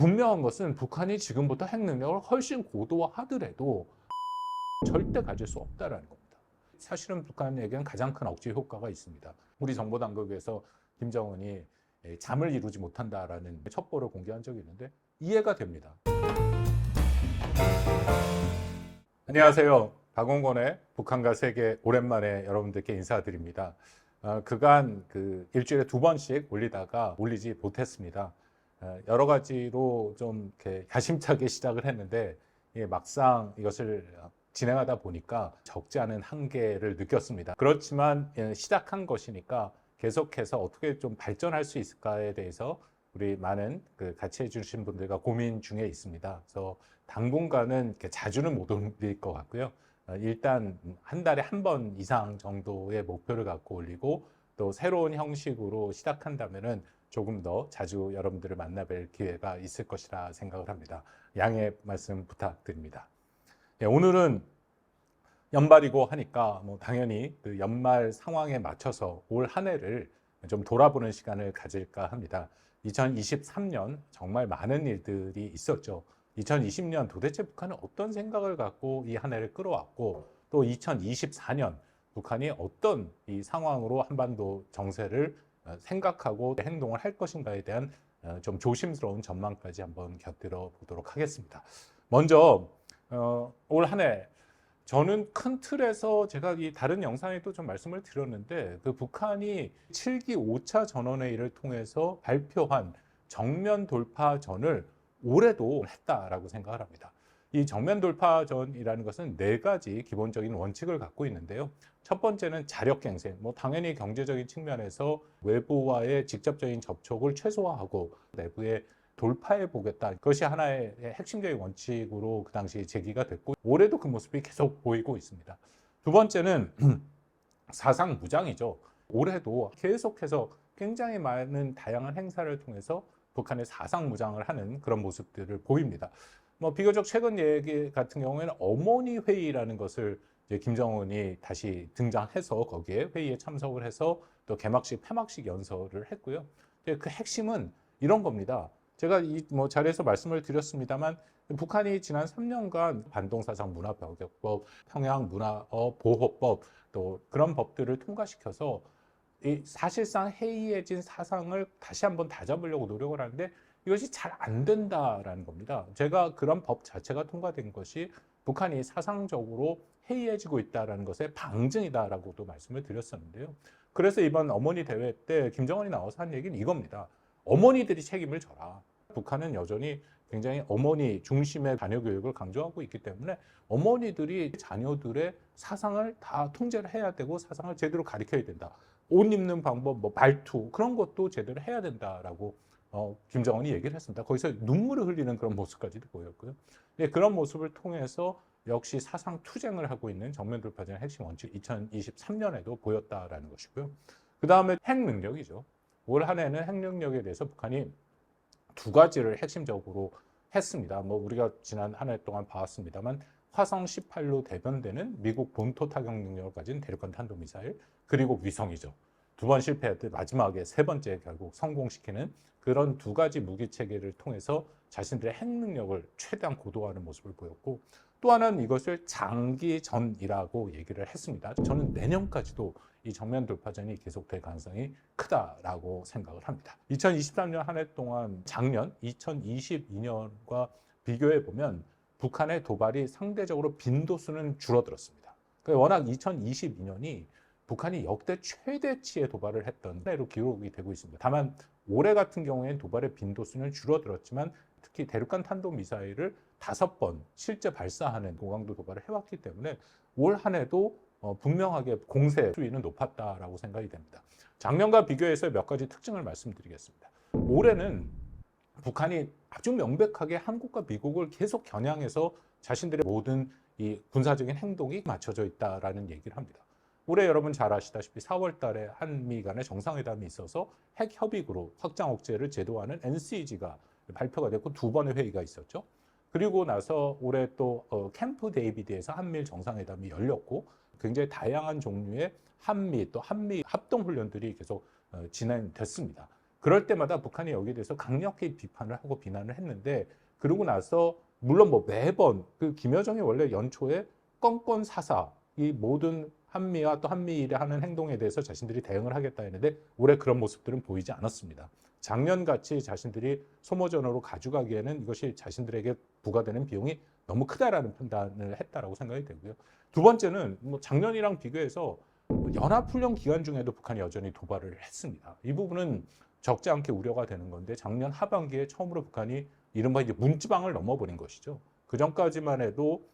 분명한 것은 북한이 지금부터 핵 능력을 훨씬 고도화하더라도 절대 가질 수 없다라는 겁니다. 사실은 북한에게는 가장 큰 억제 효과가 있습니다. 우리 정보당국에서 김정은이 잠을 이루지 못한다라는 첩보를 공개한 적이 있는데 이해가 됩니다. 안녕하세요. 박원권의 북한과 세계 오랜만에 여러분들께 인사드립니다. 그간 일주일에 2번씩 올리다가 올리지 못했습니다. 여러 가지로 좀 이렇게 야심차게 시작을 했는데 막상 이것을 진행하다 보니까 적지 않은 한계를 느꼈습니다. 그렇지만 시작한 것이니까 계속해서 어떻게 좀 발전할 수 있을까에 대해서 우리 많은 같이 해주신 분들과 고민 중에 있습니다. 그래서 당분간은 이렇게 자주는 못 올릴 것 같고요. 일단 한 달에 한 번 이상 정도의 목표를 갖고 올리고 또 새로운 형식으로 시작한다면은 조금 더 자주 여러분들을 만나뵐 기회가 있을 것이라 생각을 합니다. 양해 말씀 부탁드립니다. 오늘은 연말이고 하니까 당연히 그 연말 상황에 맞춰서 올 한 해를 좀 돌아보는 시간을 가질까 합니다. 2023년 정말 많은 일들이 있었죠. 2020년 도대체 북한은 어떤 생각을 갖고 이 한 해를 끌어왔고 또 2024년 북한이 어떤 이 상황으로 한반도 정세를 생각하고 행동을 할 것인가에 대한 좀 조심스러운 전망까지 한번 곁들여 보도록 하겠습니다. 먼저 올 한 해 저는 큰 틀에서 제가 이 다른 영상에도 좀 말씀을 드렸는데 북한이 7기 5차 전원회의를 통해서 발표한 정면 돌파전을 올해도 했다라고 생각을 합니다. 이 정면 돌파전이라는 것은 4가지 기본적인 원칙을 갖고 있는데요. 첫 번째는 자력갱생, 당연히 경제적인 측면에서 외부와의 직접적인 접촉을 최소화하고 내부에 돌파해 보겠다. 그것이 하나의 핵심적인 원칙으로 그 당시 제기가 됐고 올해도 그 모습이 계속 보이고 있습니다. 두 번째는 사상 무장이죠. 올해도 계속해서 굉장히 많은 다양한 행사를 통해서 북한의 사상 무장을 하는 그런 모습들을 보입니다. 비교적 최근 얘기 같은 경우에는 어머니 회의라는 것을 이제 김정은이 다시 등장해서 거기에 회의에 참석을 해서 또 개막식, 폐막식 연설을 했고요. 그 핵심은 이런 겁니다. 제가 이 자리에서 말씀을 드렸습니다만 북한이 지난 3년간 반동사상 문화벽약법, 평양 문화보호법 또 그런 법들을 통과시켜서 사실상 해이해진 사상을 다시 한번 다잡으려고 노력을 하는데 이것이 잘 안 된다라는 겁니다. 제가 그런 법 자체가 통과된 것이 북한이 사상적으로 해이해지고 있다는 것의 방증이다라고도 말씀을 드렸었는데요. 그래서 이번 어머니 대회 때 김정은이 나와서 한 얘기는 이겁니다. 어머니들이 책임을 져라. 북한은 여전히 굉장히 어머니 중심의 자녀 교육을 강조하고 있기 때문에 어머니들이 자녀들의 사상을 다 통제를 해야 되고 사상을 제대로 가르쳐야 된다. 옷 입는 방법, 말투 그런 것도 제대로 해야 된다라고 김정은이 얘기를 했습니다. 거기서 눈물을 흘리는 그런 모습까지도 보였고요. 그런 모습을 통해서 역시 사상 투쟁을 하고 있는 정면 돌파전의 핵심 원칙 2023년에도 보였다라는 것이고요. 그 다음에 핵 능력이죠. 올 한 해는 핵 능력에 대해서 북한이 2가지를 핵심적으로 했습니다. 우리가 지난 한 해 동안 봐왔습니다만 화성 18로 대변되는 미국 본토 타격 능력을 가진 대륙간 탄도미사일 그리고 위성이죠. 2번 실패했듯 마지막에 3번째 결국 성공시키는 그런 2가지 무기 체계를 통해서 자신들의 핵 능력을 최대한 고도화하는 모습을 보였고 또 하나는 이것을 장기전이라고 얘기를 했습니다. 저는 내년까지도 이 정면 돌파전이 계속될 가능성이 크다라고 생각을 합니다. 2023년 한 해 동안 작년 2022년과 비교해 보면 북한의 도발이 상대적으로 빈도수는 줄어들었습니다. 워낙 2022년이 북한이 역대 최대치의 도발을 했던 해로 기록이 되고 있습니다. 다만 올해 같은 경우에는 도발의 빈도수는 줄어들었지만 특히 대륙간 탄도미사일을 5번 실제 발사하는 고강도 도발을 해왔기 때문에 올 한 해도 분명하게 공세 수위는 높았다라고 생각이 됩니다. 작년과 비교해서 몇 가지 특징을 말씀드리겠습니다. 올해는 북한이 아주 명백하게 한국과 미국을 계속 겨냥해서 자신들의 모든 이 군사적인 행동이 맞춰져 있다라는 얘기를 합니다. 올해 여러분 잘 아시다시피 4월 달에 한미 간의 정상회담이 있어서 핵 협의구로 확장 억제를 제도하는 NCG가 발표가 됐고 2번의 회의가 있었죠. 그리고 나서 올해 또 캠프 데이비드에서 한미일 정상회담이 열렸고 굉장히 다양한 종류의 한미 또 한미 합동 훈련들이 계속 진행됐습니다. 그럴 때마다 북한이 여기에 대해서 강력히 비판을 하고 비난을 했는데, 그러고 나서 물론 뭐 매번 그 김여정이 원래 연초에 건건 사사 이 모든 한미와 또 한미일에 하는 행동에 대해서 자신들이 대응을 하겠다 했는데 올해 그런 모습들은 보이지 않았습니다. 작년같이 자신들이 소모전으로 가져가기에는 이것이 자신들에게 부과되는 비용이 너무 크다라는 판단을 했다라고 생각이 되고요. 두 번째는 뭐 작년이랑 비교해서 연합훈련 기간 중에도 북한이 여전히 도발을 했습니다. 이 부분은 적지 않게 우려가 되는 건데, 작년 하반기에 처음으로 북한이 이른바 이제 문지방을 넘어버린 것이죠. 그 전까지만 해도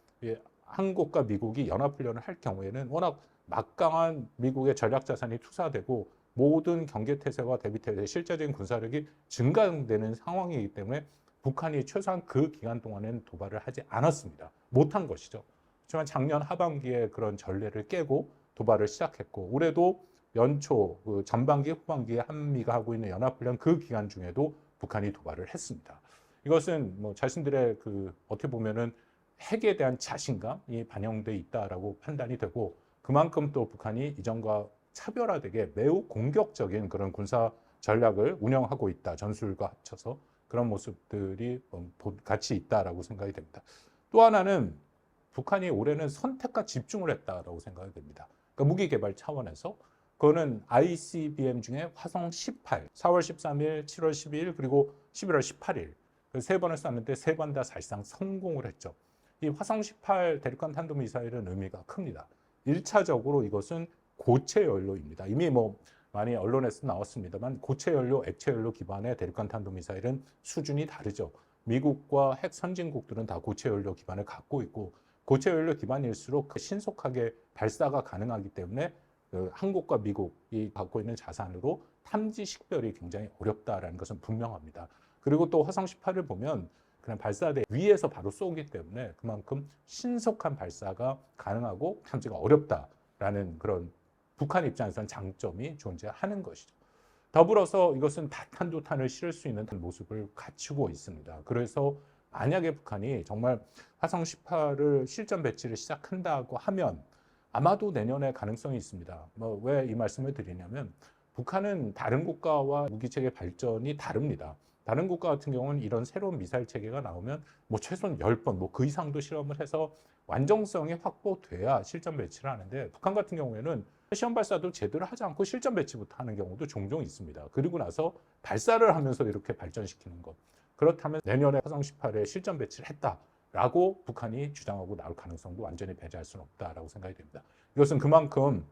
한국과 미국이 연합훈련을 할 경우에는 워낙 막강한 미국의 전략 자산이 투사되고 모든 경계태세와 대비태세, 실제적인 군사력이 증강되는 상황이기 때문에 북한이 최소한 그 기간 동안에는 도발을 하지 않았습니다. 못한 것이죠. 하지만 작년 하반기에 그런 전례를 깨고 도발을 시작했고, 올해도 연초 그 전반기 후반기에 한미가 하고 있는 연합훈련 그 기간 중에도 북한이 도발을 했습니다. 이것은 뭐 자신들의 그 어떻게 보면은 핵에 대한 자신감이 반영돼 있다라고 판단이 되고, 그만큼 또 북한이 이전과 차별화되게 매우 공격적인 그런 군사 전략을 운영하고 있다. 전술과 합쳐서 그런 모습들이 같이 있다라고 생각이 됩니다. 또 하나는 북한이 올해는 선택과 집중을 했다라고 생각이 됩니다. 그러니까 무기 개발 차원에서 그거는 ICBM 중에 화성 18, 4월 13일, 7월 12일 그리고 11월 18일 세 번을 쐈는데 세 번 다 사실상 성공을 했죠. 이 화성 18 대륙간 탄도미사일은 의미가 큽니다. 1차적으로 이것은 고체 연료입니다. 이미 뭐 많이 언론에서 나왔습니다만 고체 연료, 액체 연료 기반의 대륙간 탄도미사일은 수준이 다르죠. 미국과 핵 선진국들은 다 고체 연료 기반을 갖고 있고, 고체 연료 기반일수록 신속하게 발사가 가능하기 때문에 한국과 미국이 갖고 있는 자산으로 탐지 식별이 굉장히 어렵다라는 것은 분명합니다. 그리고 또 화성 18을 보면 그냥 발사대 위에서 바로 쏘기 때문에 그만큼 신속한 발사가 가능하고 탐지가 어렵다라는 그런 북한 입장에서는 장점이 존재하는 것이죠. 더불어서 이것은 다탄도탄을 실을 수 있는 모습을 갖추고 있습니다. 그래서 만약에 북한이 정말 화성 18을 실전 배치를 시작한다고 하면 아마도 내년에 가능성이 있습니다. 뭐 왜 이 말씀을 드리냐면, 북한은 다른 국가와 무기체계 발전이 다릅니다. 다른 국가 같은 경우는 이런 새로운 미사일 체계가 나오면 뭐 최소한 10번, 뭐 그 이상도 실험을 해서 완성성이 확보돼야 실전 배치를 하는데, 북한 같은 경우에는 시험 발사도 제대로 하지 않고 실전 배치부터 하는 경우도 종종 있습니다. 그리고 나서 발사를 하면서 이렇게 발전시키는 것. 그렇다면 내년에 화성 18에 실전 배치를 했다라고 북한이 주장하고 나올 가능성도 완전히 배제할 수는 없다라고 생각이 됩니다. 이것은 그만큼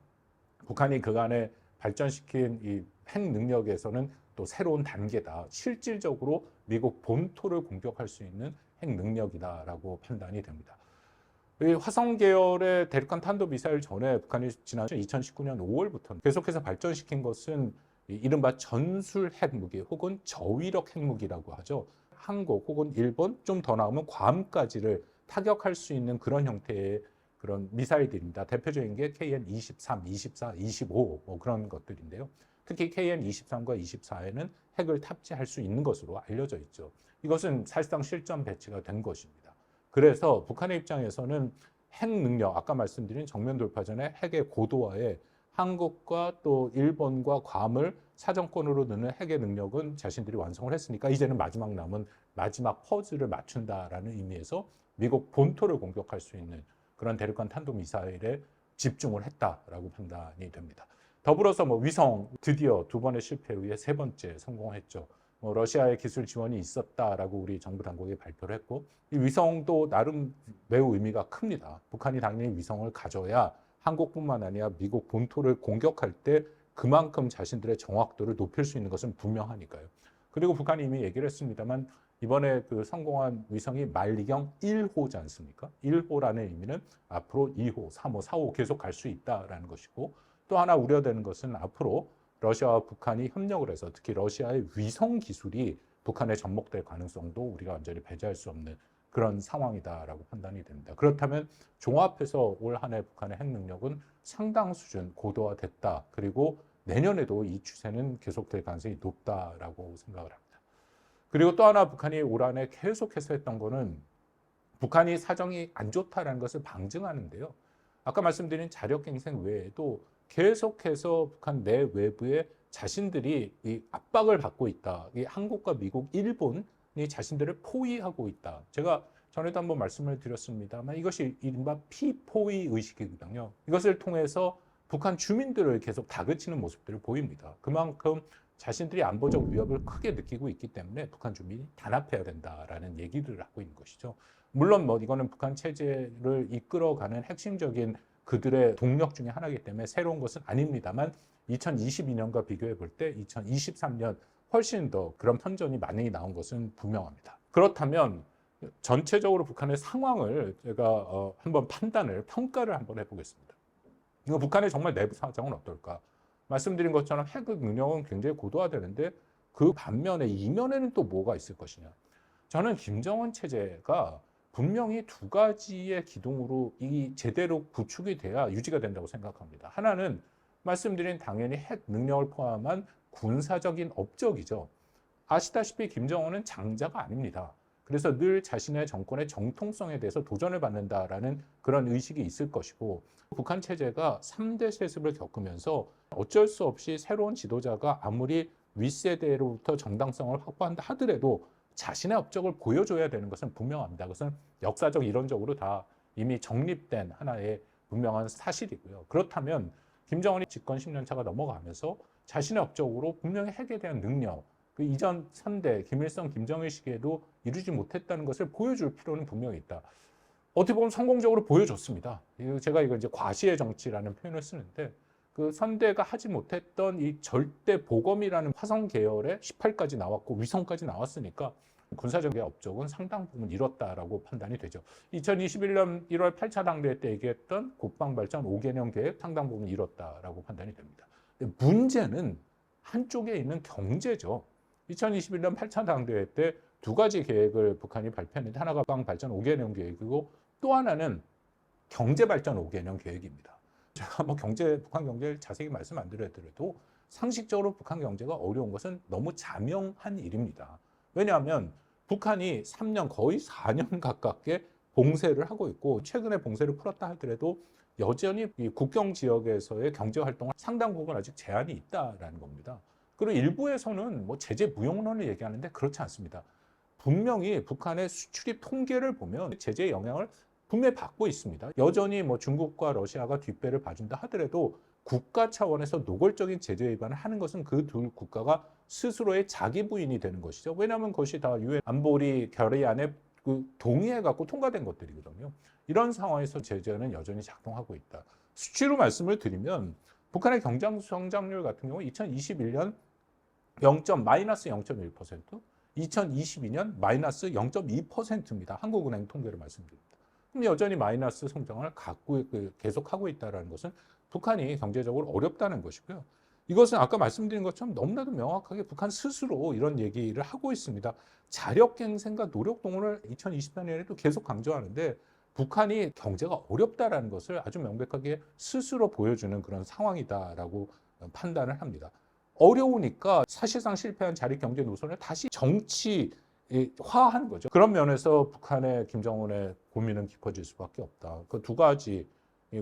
북한이 그간에 발전시킨 이 핵 능력에서는 또 새로운 단계다. 실질적으로 미국 본토를 공격할 수 있는 핵 능력이다라고 판단이 됩니다. 이 화성 계열의 대륙간 탄도미사일 전에 북한이 지난 2019년 5월부터 계속해서 발전시킨 것은 이른바 전술 핵무기 혹은 저위력 핵무기라고 하죠. 한국 혹은 일본, 좀 더 나오면 괌까지를 타격할 수 있는 그런 형태의 그런 미사일들입니다. 대표적인 게 KN-23, 24, 25 뭐 그런 것들인데요. 특히 KN-23과 24에는 핵을 탑재할 수 있는 것으로 알려져 있죠. 이것은 사실상 실전 배치가 된 것입니다. 그래서 북한의 입장에서는 핵 능력, 아까 말씀드린 정면 돌파전의 핵의 고도화에 한국과 또 일본과 괌을 사정권으로 넣는 핵의 능력은 자신들이 완성을 했으니까 이제는 마지막 남은 마지막 퍼즐을 맞춘다라는 의미에서 미국 본토를 공격할 수 있는 그런 대륙간 탄도미사일에 집중을 했다라고 판단이 됩니다. 더불어서 뭐 위성 드디어 두 번의 실패 후에 세 번째 성공했죠. 뭐 러시아의 기술 지원이 있었다라고 우리 정부 당국이 발표를 했고, 이 위성도 나름 매우 의미가 큽니다. 북한이 당연히 위성을 가져야 한국뿐만 아니라 미국 본토를 공격할 때 그만큼 자신들의 정확도를 높일 수 있는 것은 분명하니까요. 그리고 북한이 이미 얘기를 했습니다만 이번에 그 성공한 위성이 만리경 1호지 않습니까? 1호라는 의미는 앞으로 2호, 3호, 4호 계속 갈 수 있다라는 것이고, 또 하나 우려되는 것은 앞으로 러시아와 북한이 협력을 해서 특히 러시아의 위성 기술이 북한에 접목될 가능성도 우리가 완전히 배제할 수 없는 그런 상황이다라고 판단이 됩니다. 그렇다면 종합해서 올 한 해 북한의 핵 능력은 상당 수준 고도화됐다. 그리고 내년에도 이 추세는 계속될 가능성이 높다라고 생각을 합니다. 그리고 또 하나 북한이 올 한 해 계속해서 했던 거는 북한이 사정이 안 좋다라는 것을 방증하는데요. 아까 말씀드린 자력갱생 외에도 계속해서 북한 내 외부에 자신들이 이 압박을 받고 있다. 이 한국과 미국, 일본이 자신들을 포위하고 있다. 제가 전에도 한번 말씀을 드렸습니다만 이것이 이른바 피포위 의식이거든요. 이것을 통해서 북한 주민들을 계속 다그치는 모습들을 보입니다. 그만큼 자신들이 안보적 위협을 크게 느끼고 있기 때문에 북한 주민이 단합해야 된다라는 얘기를 하고 있는 것이죠. 물론 뭐 이거는 북한 체제를 이끌어가는 핵심적인 그들의 동력 중에 하나이기 때문에 새로운 것은 아닙니다만 2022년과 비교해 볼 때 2023년 훨씬 더 그런 선전이 많이 나온 것은 분명합니다. 그렇다면 전체적으로 북한의 상황을 제가 한번 평가를 한번 해보겠습니다. 이거 북한의 정말 내부 사정은 어떨까? 말씀드린 것처럼 핵 능력은 굉장히 고도화되는데 그 반면에 이면에는 또 뭐가 있을 것이냐? 저는 김정은 체제가 분명히 두 가지의 기둥으로 이 제대로 구축이 돼야 유지가 된다고 생각합니다. 하나는 말씀드린 당연히 핵 능력을 포함한 군사적인 업적이죠. 아시다시피 김정은은 장자가 아닙니다. 그래서 늘 자신의 정권의 정통성에 대해서 도전을 받는다라는 그런 의식이 있을 것이고 북한 체제가 3대 세습을 겪으면서 어쩔 수 없이 새로운 지도자가 아무리 윗세대로부터 정당성을 확보한다 하더라도 자신의 업적을 보여줘야 되는 것은 분명합니다. 그것은 역사적 이론적으로 다 이미 정립된 하나의 분명한 사실이고요. 그렇다면 김정은이 집권 10년 차가 넘어가면서 자신의 업적으로 분명히 핵에 대한 능력, 그 이전 3대 김일성, 김정일 시기에도 이루지 못했다는 것을 보여줄 필요는 분명히 있다. 어떻게 보면 성공적으로 보여줬습니다. 제가 이거 이제 과시의 정치라는 표현을 쓰는데 그 선대가 하지 못했던 이 절대 보검이라는 화성 계열의 18까지 나왔고 위성까지 나왔으니까 군사적인 업적은 상당 부분 이뤘다라고 판단이 되죠. 2021년 1월 8차 당대회 때 얘기했던 국방발전 5개년 계획 상당 부분 이뤘다라고 판단이 됩니다. 문제는 한쪽에 있는 경제죠. 2021년 8차 당대회 때 두 가지 계획을 북한이 발표했는데 하나가 국방발전 5개년 계획이고 또 하나는 경제발전 5개년 계획입니다. 제가 뭐 북한 경제를 자세히 말씀 안 드려도 상식적으로 북한 경제가 어려운 것은 너무 자명한 일입니다. 왜냐하면 북한이 3년 거의 4년 가깝게 봉쇄를 하고 있고 최근에 봉쇄를 풀었다 하더라도 여전히 이 국경 지역에서의 경제 활동은 상당 부분 아직 제한이 있다라는 겁니다. 그리고 일부에서는 뭐 제재 무용론을 얘기하는데 그렇지 않습니다. 분명히 북한의 수출입 통계를 보면 제재의 영향을 분명히 받고 있습니다. 여전히 뭐 중국과 러시아가 뒷배를 봐준다 하더라도 국가 차원에서 노골적인 제재 위반을 하는 것은 그 두 국가가 스스로의 자기 부인이 되는 것이죠. 왜냐하면 그것이 다 유엔 안보리 결의안에 동의해 갖고 통과된 것들이거든요. 이런 상황에서 제재는 여전히 작동하고 있다. 수치로 말씀을 드리면 북한의 경제 성장률 같은 경우 2021년 마이너스 0.1%, 2022년 마이너스 0.2%입니다. 한국은행 통계를 말씀드립니다. 그럼 여전히 마이너스 성장을 계속하고 있다는 것은 북한이 경제적으로 어렵다는 것이고요. 이것은 아까 말씀드린 것처럼 너무나도 명확하게 북한 스스로 이런 얘기를 하고 있습니다. 자력갱생과 노력동원을 2024년에도 계속 강조하는데 북한이 경제가 어렵다는 것을 아주 명백하게 스스로 보여주는 그런 상황이다라고 판단을 합니다. 어려우니까 사실상 실패한 자립경제 노선을 다시 정치화하는 거죠. 그런 면에서 북한의 김정은의 고민은 깊어질 수밖에 없다. 그 두 가지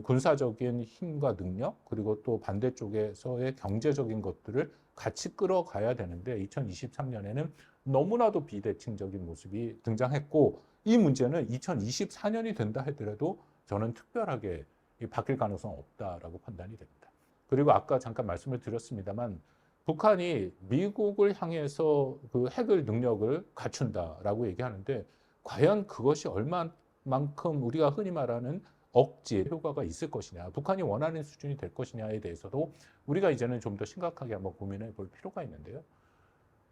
군사적인 힘과 능력 그리고 또 반대쪽에서의 경제적인 것들을 같이 끌어가야 되는데 2023년에는 너무나도 비대칭적인 모습이 등장했고 이 문제는 2024년이 된다 하더라도 저는 특별하게 바뀔 가능성은 없다라고 판단이 됩니다. 그리고 아까 잠깐 말씀을 드렸습니다만 북한이 미국을 향해서 그 핵을 능력을 갖춘다라고 얘기하는데 과연 그것이 얼마만큼 우리가 흔히 말하는 억지 효과가 있을 것이냐, 북한이 원하는 수준이 될 것이냐에 대해서도 우리가 이제는 좀 더 심각하게 한번 고민해 볼 필요가 있는데요.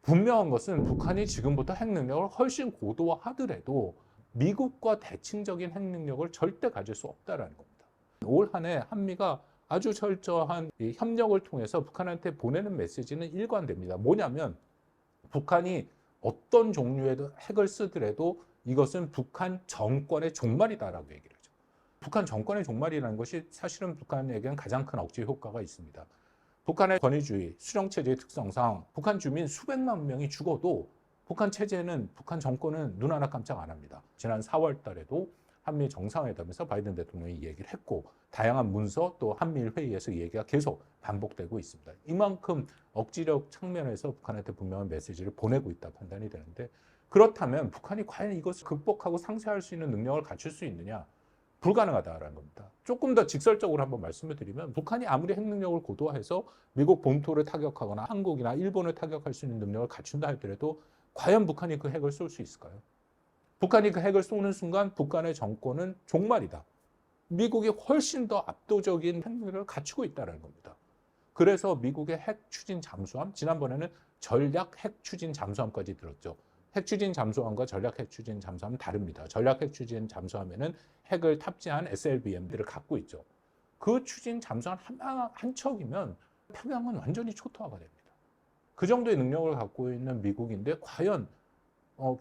분명한 것은 북한이 지금부터 핵 능력을 훨씬 고도화하더라도 미국과 대칭적인 핵 능력을 절대 가질 수 없다는 겁니다. 올 한 해 한미가 아주 철저한 협력을 통해서 북한한테 보내는 메시지는 일관됩니다. 뭐냐면 북한이 어떤 종류의 핵을 쓰더라도 이것은 북한 정권의 종말이다라고 얘기를 하죠. 북한 정권의 종말이라는 것이 사실은 북한에게는 가장 큰 억제 효과가 있습니다. 북한의 권위주의, 수령체제의 특성상 북한 주민 수백만 명이 죽어도 북한 체제는, 북한 정권은 눈 하나 깜짝 안 합니다. 지난 4월 달에도 한미 정상회담에서 바이든 대통령이 이 얘기를 했고 다양한 문서 또 한미일 회의에서 이 얘기가 계속 반복되고 있습니다. 이만큼 억지력 측면에서 북한한테 분명한 메시지를 보내고 있다 판단이 되는데 그렇다면 북한이 과연 이것을 극복하고 상쇄할 수 있는 능력을 갖출 수 있느냐? 불가능하다라는 겁니다. 조금 더 직설적으로 한번 말씀을 드리면 북한이 아무리 핵 능력을 고도화해서 미국 본토를 타격하거나 한국이나 일본을 타격할 수 있는 능력을 갖춘다 하더라도 과연 북한이 그 핵을 쏠 수 있을까요? 북한이 그 핵을 쏘는 순간 북한의 정권은 종말이다. 미국이 훨씬 더 압도적인 핵력을 갖추고 있다는 겁니다. 그래서 미국의 핵 추진 잠수함, 지난번에는 전략 핵 추진 잠수함까지 들었죠. 핵 추진 잠수함과 전략 핵 추진 잠수함은 다릅니다. 전략 핵 추진 잠수함에는 핵을 탑재한 SLBM들을 갖고 있죠. 그 추진 잠수함 한 척이면 평양은 완전히 초토화가 됩니다. 그 정도의 능력을 갖고 있는 미국인데 과연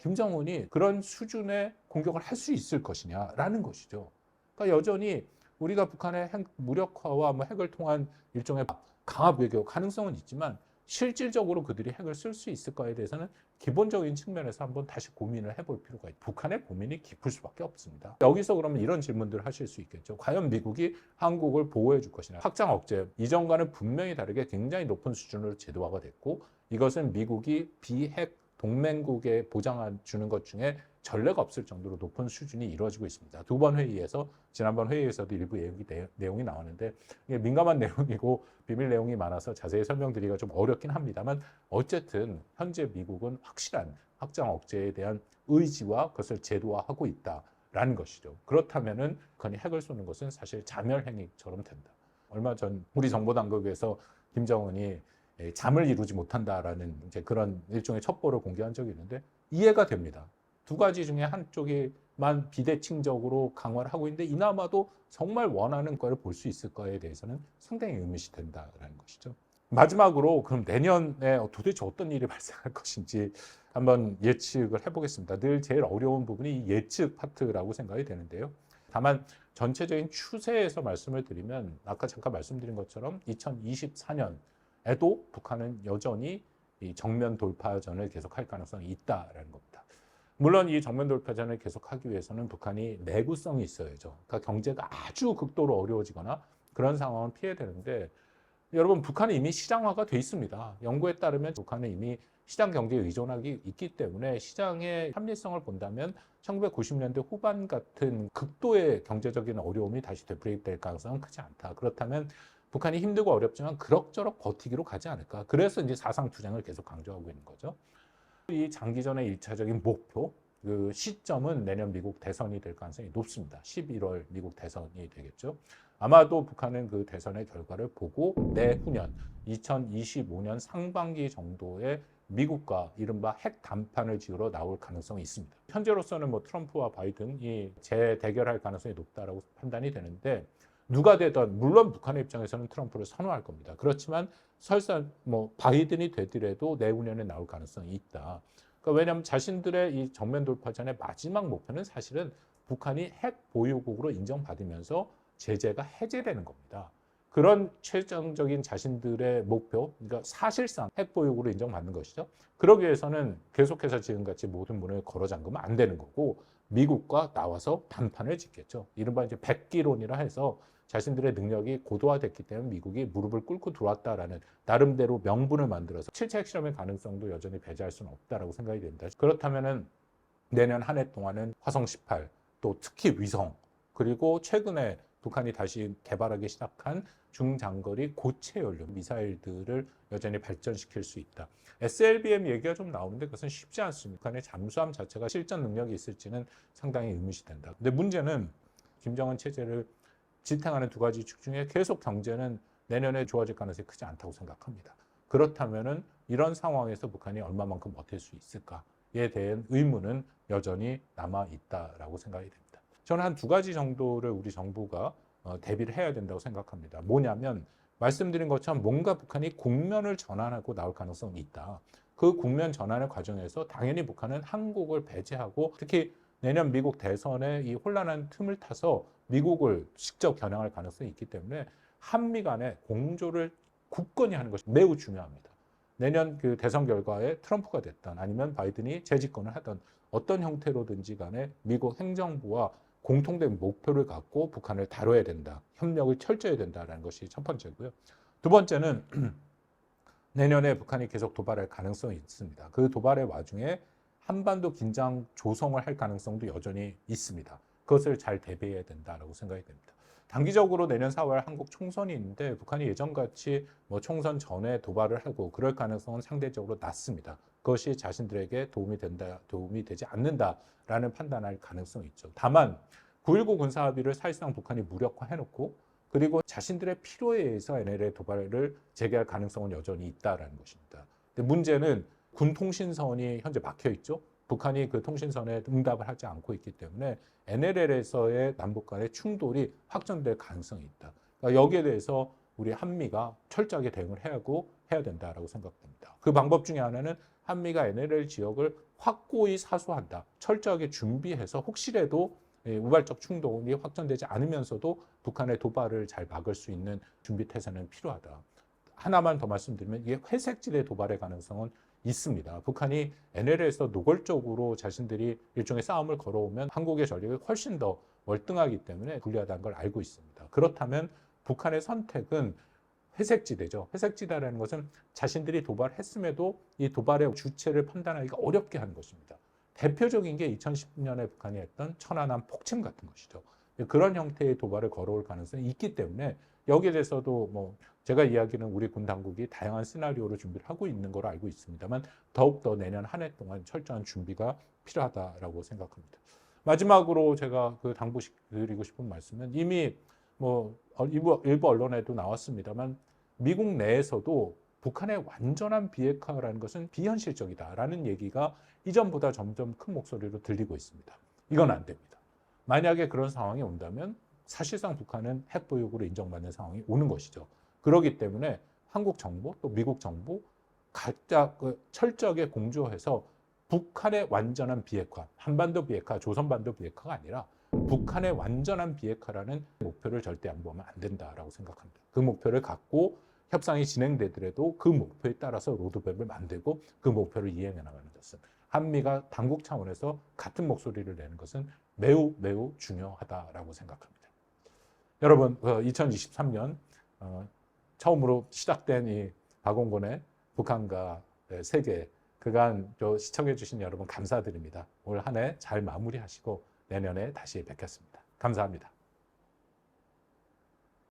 김정은이 그런 수준의 공격을 할 수 있을 것이냐라는 것이죠. 그러니까 여전히 우리가 북한의 핵 무력화와 핵을 통한 일종의 강압 외교 가능성은 있지만 실질적으로 그들이 핵을 쓸 수 있을까에 대해서는 기본적인 측면에서 한번 다시 고민을 해볼 필요가 있다. 북한의 고민이 깊을 수밖에 없습니다. 여기서 그러면 이런 질문들을 하실 수 있겠죠. 과연 미국이 한국을 보호해 줄 것이냐. 확장 억제, 이전과는 분명히 다르게 굉장히 높은 수준으로 제도화가 됐고 이것은 미국이 비핵 동맹국에 보장해주는 것 중에 전례가 없을 정도로 높은 수준이 이루어지고 있습니다. 두 번 회의에서 지난번 회의에서도 일부 내용이 나왔는데 이게 민감한 내용이고 비밀 내용이 많아서 자세히 설명드리기가 좀 어렵긴 합니다만 어쨌든 현재 미국은 확실한 확장 억제에 대한 의지와 그것을 제도화하고 있다라는 것이죠. 그렇다면은 북한이 핵을 쏘는 것은 사실 자멸행위처럼 된다. 얼마 전 우리 정보당국에서 김정은이 잠을 이루지 못한다라는 이제 그런 일종의 첩보를 공개한 적이 있는데 이해가 됩니다. 두 가지 중에 한쪽에만 비대칭적으로 강화를 하고 있는데 이나마도 정말 원하는 거를 볼 수 있을까에 대해서는 상당히 의문이 된다라는 것이죠. 마지막으로 그럼 내년에 도대체 어떤 일이 발생할 것인지 한번 예측을 해보겠습니다. 늘 제일 어려운 부분이 이 예측 파트라고 생각이 되는데요. 다만 전체적인 추세에서 말씀을 드리면 아까 잠깐 말씀드린 것처럼 2024년에도 북한은 여전히 이 정면 돌파전을 계속할 가능성이 있다라는 겁니다. 물론 이 정면 돌파전을 계속하기 위해서는 북한이 내구성이 있어야죠. 그러니까 경제가 아주 극도로 어려워지거나 그런 상황을 피해야 되는데 여러분 북한은 이미 시장화가 돼 있습니다. 연구에 따르면 북한은 이미 시장 경제에 의존하기 있기 때문에 시장의 합리성을 본다면 1990년대 후반 같은 극도의 경제적인 어려움이 다시 되풀이될 가능성은 크지 않다. 그렇다면 북한이 힘들고 어렵지만 그럭저럭 버티기로 가지 않을까. 그래서 이제 사상투쟁을 계속 강조하고 있는 거죠. 이 장기전의 1차적인 목표, 그 시점은 내년 미국 대선이 될 가능성이 높습니다. 11월 미국 대선이 되겠죠. 아마도 북한은 그 대선의 결과를 보고 내후년 2025년 상반기 정도에 미국과 이른바 핵 담판을 지으러 나올 가능성이 있습니다. 현재로서는 트럼프와 바이든이 재대결할 가능성이 높다라고 판단이 되는데 누가 되든 물론 북한의 입장에서는 트럼프를 선호할 겁니다. 그렇지만 설사 바이든이 되더라도 내후년에 나올 가능성이 있다. 그러니까 왜냐하면 자신들의 이 정면 돌파전의 마지막 목표는 사실은 북한이 핵 보유국으로 인정받으면서 제재가 해제되는 겁니다. 그런 최종적인 자신들의 목표, 그러니까 사실상 핵 보유국으로 인정받는 것이죠. 그러기 위해서는 계속해서 지금같이 모든 문을 걸어 잠그면 안 되는 거고 미국과 나와서 단판을 짓겠죠. 이른바 이제 백기론이라 해서 자신들의 능력이 고도화됐기 때문에 미국이 무릎을 꿇고 들어왔다라는 나름대로 명분을 만들어서 7차 핵실험의 가능성도 여전히 배제할 수는 없다라고 생각이 됩니다. 그렇다면은 내년 한 해 동안은 화성 18, 또 특히 위성, 그리고 최근에 북한이 다시 개발하기 시작한 중장거리 고체 연료 미사일들을 여전히 발전시킬 수 있다. SLBM 얘기가 좀 나오는데 그것은 쉽지 않습니다. 북한의 잠수함 자체가 실전 능력이 있을지는 상당히 의문시된다. 근데 문제는 김정은 체제를 지탱하는 두 가지 축 중에 계속 경제는 내년에 좋아질 가능성이 크지 않다고 생각합니다. 그렇다면은 이런 상황에서 북한이 얼마만큼 버틸 수 있을까에 대한 의문은 여전히 남아 있다라고 생각이 됩니다. 저는 한 두 가지 정도를 우리 정부가 대비를 해야 된다고 생각합니다. 뭐냐면 말씀드린 것처럼 뭔가 북한이 국면을 전환하고 나올 가능성이 있다. 그 국면 전환의 과정에서 당연히 북한은 한국을 배제하고 특히 내년 미국 대선의 이 혼란한 틈을 타서 미국을 직접 겨냥할 가능성이 있기 때문에 한미 간의 공조를 굳건히 하는 것이 매우 중요합니다. 내년 그 대선 결과에 트럼프가 됐든 아니면 바이든이 재집권을 하든 어떤 형태로든지 간에 미국 행정부와 공통된 목표를 갖고 북한을 다뤄야 된다. 협력을 철저히 해야 된다는 것이 첫 번째고요. 두 번째는 내년에 북한이 계속 도발할 가능성이 있습니다. 그 도발의 와중에 한반도 긴장 조성을 할 가능성도 여전히 있습니다. 그것을 잘 대비해야 된다라고 생각이 됩니다. 단기적으로 내년 4월 한국 총선이 있는데 북한이 예전같이 뭐 총선 전에 도발을 하고 그럴 가능성은 상대적으로 낮습니다. 그것이 자신들에게 도움이 되지 않는다라는 판단할 가능성이 있죠. 다만 9.19 군사합의를 사실상 북한이 무력화해놓고 그리고 자신들의 필요에 의해서 NLL 도발을 재개할 가능성은 여전히 있다라는 것입니다. 근데 문제는 군 통신선이 현재 막혀 있죠. 북한이 그 통신선에 응답을 하지 않고 있기 때문에 NLL에서의 남북 간의 충돌이 확전될 가능성이 있다. 그러니까 여기에 대해서 우리 한미가 철저하게 대응을 해야 된다라고 생각됩니다. 그 방법 중에 하나는 한미가 NLL 지역을 확고히 사수한다. 철저하게 준비해서 혹시라도 우발적 충돌이 확전되지 않으면서도 북한의 도발을 잘 막을 수 있는 준비 태세는 필요하다. 하나만 더 말씀드리면 이게 회색지대 도발의 가능성은 있습니다. 북한이 NLL에서 노골적으로 자신들이 일종의 싸움을 걸어오면 한국의 전력이 훨씬 더 월등하기 때문에 불리하다는 걸 알고 있습니다. 그렇다면 북한의 선택은 회색지대죠. 회색지대라는 것은 자신들이 도발했음에도 이 도발의 주체를 판단하기가 어렵게 하는 것입니다. 대표적인 게 2010년에 북한이 했던 천안함 폭침 같은 것이죠. 그런 형태의 도발을 걸어올 가능성이 있기 때문에 여기에 대해서도 뭐 제가 이야기는 우리 군 당국이 다양한 시나리오를 준비를 하고 있는 걸로 알고 있습니다만 더욱더 내년 한 해 동안 철저한 준비가 필요하다라고 생각합니다. 마지막으로 제가 그 당부드리고 싶은 말씀은 이미 뭐 일부 언론에도 나왔습니다만 미국 내에서도 북한의 완전한 비핵화라는 것은 비현실적이다라는 얘기가 이전보다 점점 큰 목소리로 들리고 있습니다. 이건 안 됩니다. 만약에 그런 상황이 온다면 사실상 북한은 핵 보유국으로 인정받는 상황이 오는 것이죠. 그렇기 때문에 한국 정부 또 미국 정부 각자 철저하게 공조해서 북한의 완전한 비핵화, 한반도 비핵화, 조선반도 비핵화가 아니라 북한의 완전한 비핵화라는 목표를 절대 양보하면 안 된다라고 생각합니다. 그 목표를 갖고 협상이 진행되더라도 그 목표에 따라서 로드맵을 만들고 그 목표를 이행해 나가는 것은 한미가 당국 차원에서 같은 목소리를 내는 것은 매우 매우 중요하다라고 생각합니다. 여러분, 2023년 처음으로 시작된 이 박원곤의 북한과 세계 그간 시청해 주신 여러분 감사드립니다. 올 한 해 잘 마무리하시고 내년에 다시 뵙겠습니다. 감사합니다.